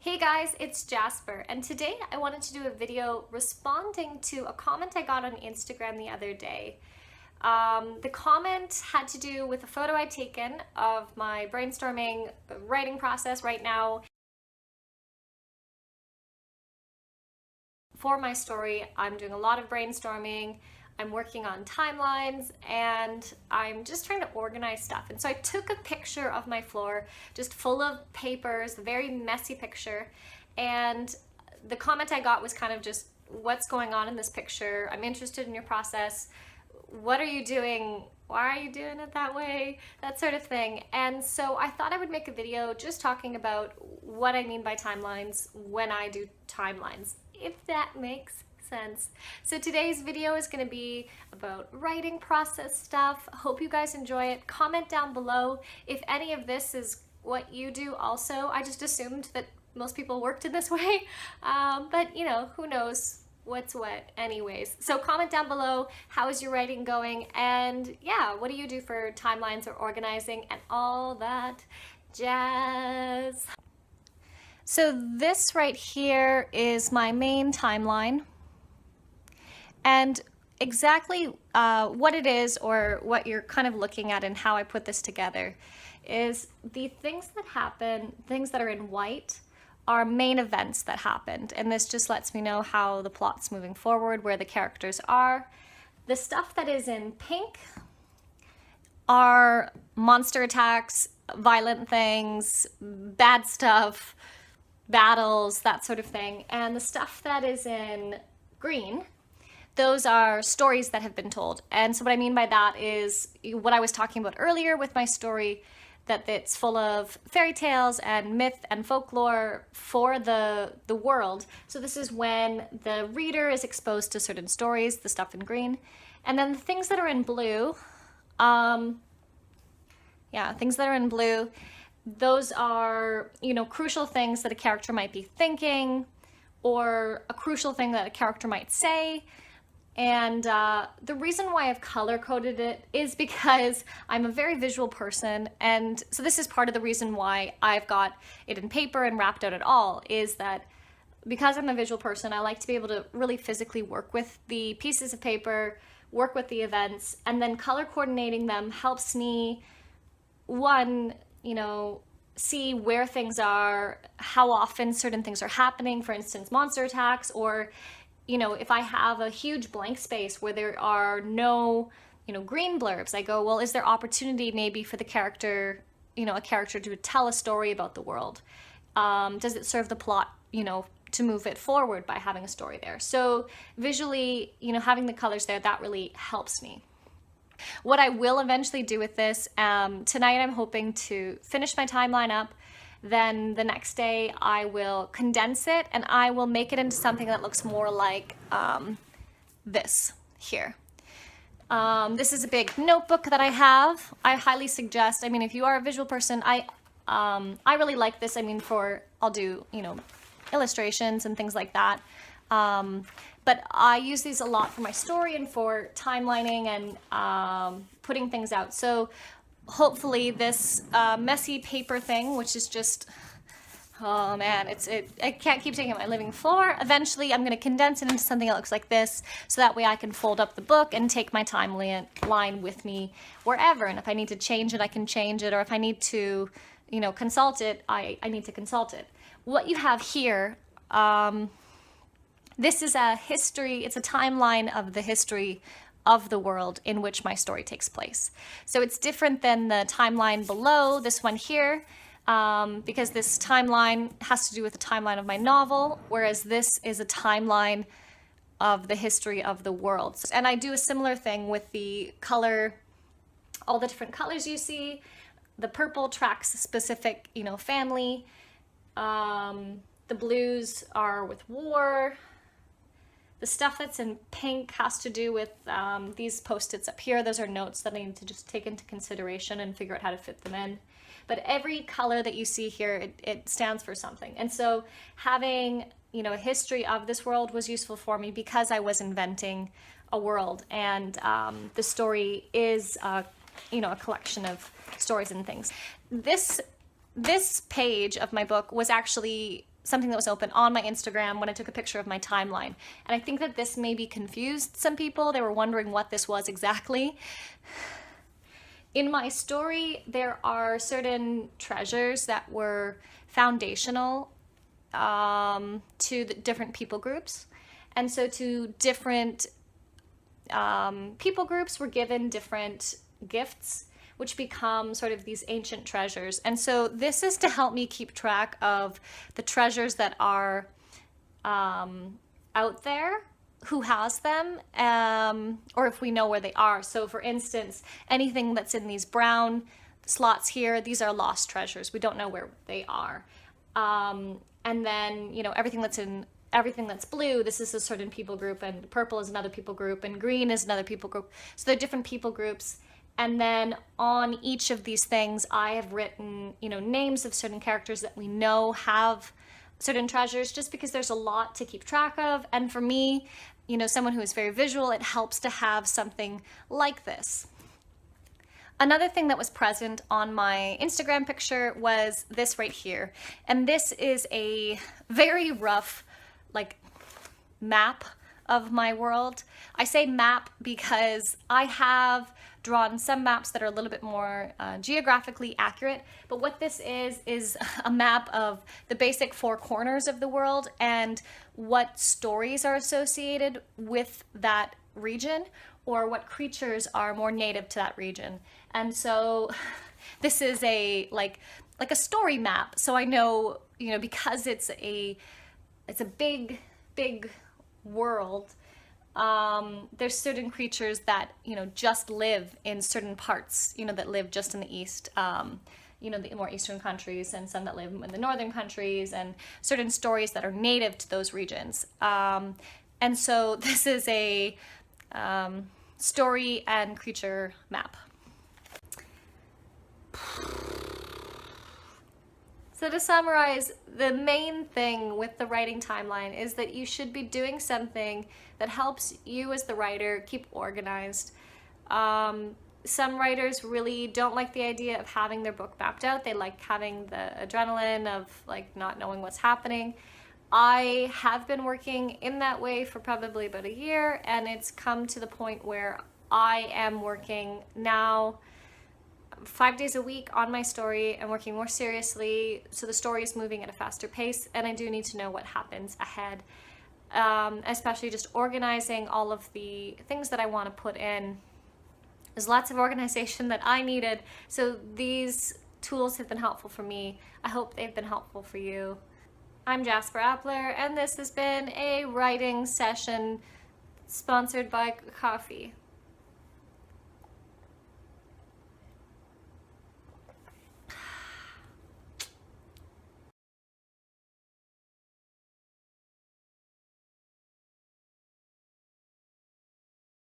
Hey guys, it's Jasper, and today I wanted to do a video responding to a comment I got on Instagram the other day. The comment had to do with a photo I'd taken of my brainstorming writing process right now. For my story, I'm doing a lot of brainstorming, I'm working on timelines, and I'm just trying to organize stuff. And so I took a picture of my floor, just full of papers, a very messy picture, and the comment I got was kind of just, what's going on in this picture? I'm interested in your process. What are you doing? Why are you doing it that way? That sort of thing. And so I thought I would make a video just talking about what I mean by timelines when I do timelines, if that makes sense. So today's video is going to be about writing process stuff. Hope you guys enjoy it. Comment down below if any of this is what you do also. I just assumed that most people worked in this way, but you know, who knows what's what anyways. So comment down below, how is your writing going, and yeah, what do you do for timelines or organizing and all that jazz. So this right here is my main timeline, and exactly what it is, or what you're kind of looking at and how I put this together, is the things that happen, things that are in white, are main events that happened, and this just lets me know how the plot's moving forward, where the characters are. The stuff that is in pink are monster attacks, violent things, bad stuff, battles, that sort of thing. And the stuff that is in green, those are stories that have been told. And so what I mean by that is what I was talking about earlier with my story, that it's full of fairy tales and myth and folklore for the world. So this is when the reader is exposed to certain stories, the stuff in green. And then the things that are in blue, things that are in blue, those are, you know, crucial things that a character might be thinking, or a crucial thing that a character might say. And the reason why I've color-coded it is because I'm a very visual person, and so this is part of the reason why I've got it in paper and wrapped out at all, is that because I'm a visual person, I like to be able to really physically work with the pieces of paper, work with the events, and then color coordinating them helps me, one, you know, see where things are, how often certain things are happening, for instance, monster attacks, or you know, if I have a huge blank space where there are no, you know, green blurbs, I go, well, is there opportunity maybe for the character, you know, a character to tell a story about the world? Does it serve the plot, you know, to move it forward by having a story there? So visually, you know, having the colors there, that really helps me. What I will eventually do with this, tonight I'm hoping to finish my timeline up. Then the next day I will condense it and I will make it into something that looks more like this here. This is a big notebook that I have. I highly suggest, I mean, if you are a visual person, I really like this. I mean, I'll do, you know, illustrations and things like that. But I use these a lot for my story and for timelining and putting things out. So hopefully this messy paper thing, which is just, oh man, I can't keep taking my living floor. Eventually I'm going to condense it into something that looks like this, so that way I can fold up the book and take my timeline with me wherever. And if I need to change it, I can change it, or if I need to, you know, consult it, I need to consult it. What you have here, this is a history, it's a timeline of the history of the world in which my story takes place. So it's different than the timeline below, this one here, because this timeline has to do with the timeline of my novel, whereas this is a timeline of the history of the world. And I do a similar thing with the color, all the different colors you see. The purple tracks a specific, you know, family. The blues are with war. The stuff that's in pink has to do with these post-its up here. Those are notes that I need to just take into consideration and figure out how to fit them in. But every color that you see here, it stands for something. And so having, you know, a history of this world was useful for me because I was inventing a world, and the story is, you know, a collection of stories and things. This page of my book was actually something that was open on my Instagram when I took a picture of my timeline. And I think that this maybe confused some people. They were wondering what this was exactly. In my story, there are certain treasures that were foundational to the different people groups. And so to different people groups were given different gifts, which become sort of these ancient treasures. And so this is to help me keep track of the treasures that are out there, who has them, or if we know where they are. So for instance, anything that's in these brown slots here, these are lost treasures. We don't know where they are. And then, you know, everything that's blue, this is a certain people group, and purple is another people group, and green is another people group. So they're different people groups. And then on each of these things, I have written, you know, names of certain characters that we know have certain treasures, just because there's a lot to keep track of. And for me, you know, someone who is very visual, it helps to have something like this. Another thing that was present on my Instagram picture was this right here. And this is a very rough, like, map of my world. I say map because I have drawn some maps that are a little bit more geographically accurate, but what this is a map of the basic four corners of the world and what stories are associated with that region, or what creatures are more native to that region. And so this is a like a story map. So I know, you know, because it's a big world, there's certain creatures that, you know, just live in certain parts, you know, that live just in the east, you know, the more eastern countries, and some that live in the northern countries, and certain stories that are native to those regions. And so this is a story and creature map. So to summarize, the main thing with the writing timeline is that you should be doing something that helps you as the writer keep organized. Some writers really don't like the idea of having their book mapped out. They like having the adrenaline of like not knowing what's happening. I have been working in that way for probably about a year, and it's come to the point where I am working now 5 days a week on my story and working more seriously, so the story is moving at a faster pace, and I do need to know what happens ahead, especially just organizing all of the things that I want to put in. There's lots of organization that I needed, so these tools have been helpful for me. I hope they've been helpful for you. I'm Jasper Appler, and this has been a writing session sponsored by coffee.